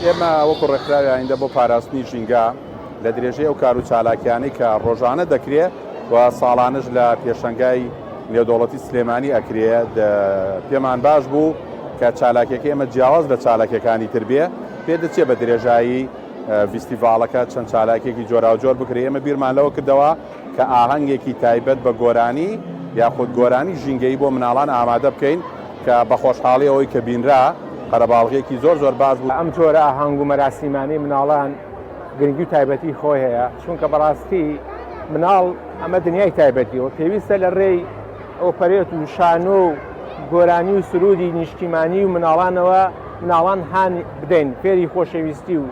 ئێمە وەکو ڕێکخراوی ئایندە بۆ پاراستنی ژینگە لە درێژەی ئەو کار و چالاکیانەی کە ڕۆژانە دەکرێت و ساڵانش لە پێشەنگای نێودەوڵەتی سلێمانی ئەکرێت پێمان باش بوو کە چالاکیەکە ئێمە جیاواز لە چالاکیەکانی تر بێ پێدەچێت بە درێژایی فیستیڤالەکە چەند چالاکێکی جۆراوجۆر بکرێت. ئێمە بیرمان لەوە کردەوە کە ئاهەنگێکی تایبەت بە گۆرانی یاخود گۆرانی ژینگەی بۆ مناڵان ئامادە بکەین کە بە خۆشحاڵی ئەوەی کە بینرا قەرەباڵغێکی زۆر باز بوو. ئەم جۆرە ئاهەنگ و مەراسیمانەی مناڵان گرنگی و تایبەتی خۆی هەیە، چونکە بەڕاستی مناڵ ئەمە دنیای تایبەتیەوە پێویستە لە ڕێی ئۆپەرێت و شانۆ و گۆرانی و سرودی نیشتیمانی و مناڵان هان بدەین فێری خۆشەویستی و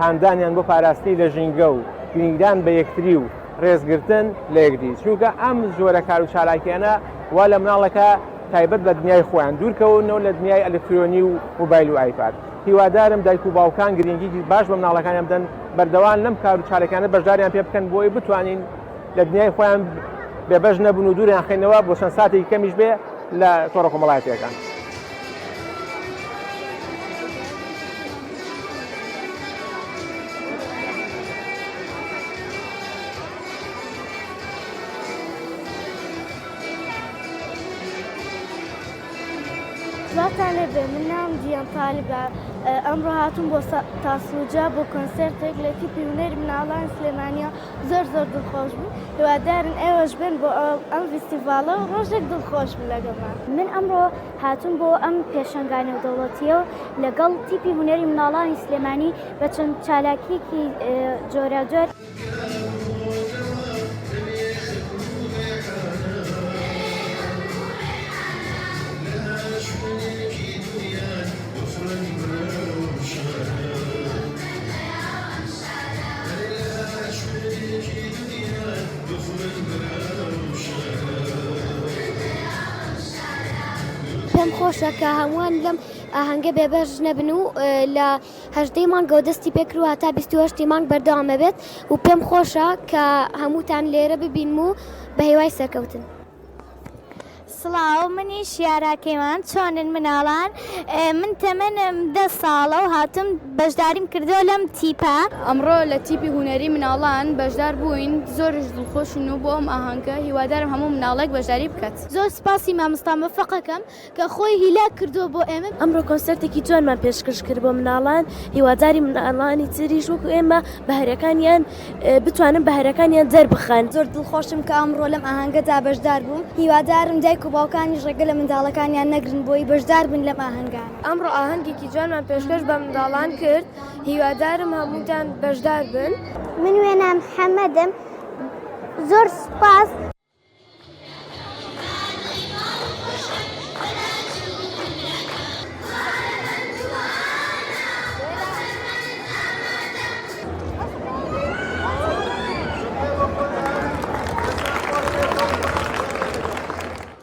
هاندانیان بۆ پاراستنی لە ژینگە و گرنگدان بە یەکتری و ڕێزگرتن لە یەکدی، چونکە ئەم جۆرە کار و چالاکیانە وا لە مناڵەکە تایبەت بە دنیای خۆیان دوورکەونەوە لە دنیای ئەلکترۆنی و موبایل و ئایپاد. هیوادارم دایک و باوکان گرنگی باش بە مناڵەکانیان بدەن، بەردەوام لەم کار و چالاکیانە بەشداریان پێ بکەن بۆی بتوانین لە دنیای خۆیان بێبەش نەبن و دووریان خێنەوە بۆ چەند ساتێکی کەمیش بێ لە تۆڕە کۆمەڵایەتیەکان. سڵاتان لەبێ، من ناوم گیان تاالبە، ئەمڕۆ هاتووم بۆ تاسوجا بۆ کۆنسێرتێک لە تیپی هونەری مناڵان سلێمانیە زۆر دڵخۆش بوو. هیوادارن ئێوەش بن بۆ ئەم فیستیڤالە و ڕۆژێک دڵخۆش بن لەگەڵمان. من ئەمڕۆ هاتووم بۆ ئەم پێشەنگای نێودەوڵەتیە و لەگەڵ تیپی هونەری مناڵانی سلێمانی بە چەند چالاکیەکی جۆراوجۆر پێم خۆشە کە هەمووان لەم ئاهەنگە بێبەش نەبن و لە 18 مانگەوە دەستی پێکرد و هەتا 28 مانگ بەردەوامە بێت و پێم خۆشە کە هەمووتان لێرە ببین و بە هێوای سەرکەوتن. سڵاو، منیش یاراکەیمان چۆنن مناڵان، من تەمەنم 10 ساڵە و هاتم بەشداریم کردەوە لەم تیپە. ئەمڕۆ لە تیپی هونەری مناڵان بەشدار بووین، زۆرش دڵخۆشن و بۆ ئەم ئاهەنگە هیوادارم هەموو مناڵێک بەشداری بکات. زۆر سپاسی مامۆستا مەفەقەکەم کە خۆی هیلا کردووە بۆ ئێمە. ئەمڕۆ کۆنسەرتێکی جوانمان پێشکەش کرد بۆ مناڵان، هیواداری مناڵانی تریش وەکو ئێمە بەهرەکانیان بتوانن بەهرەکانیان دەربخەن. زۆر دڵخۆشم کە ئەمڕۆ لەم ئاهەنگەدا بەشدار بووم. هیوادارم دایک و باوکانی ڕێگە لە منداڵەکانیان نەگرن بۆی بەشدار بن لەم ئاهەنگانە. ئەمڕۆ ئاهەنگێکی جوانمان پێشکەش بە منداڵان کرد، هیوادارم هەمووتان بەشدار بن. من وێنام حەمەدم، زۆر سپاس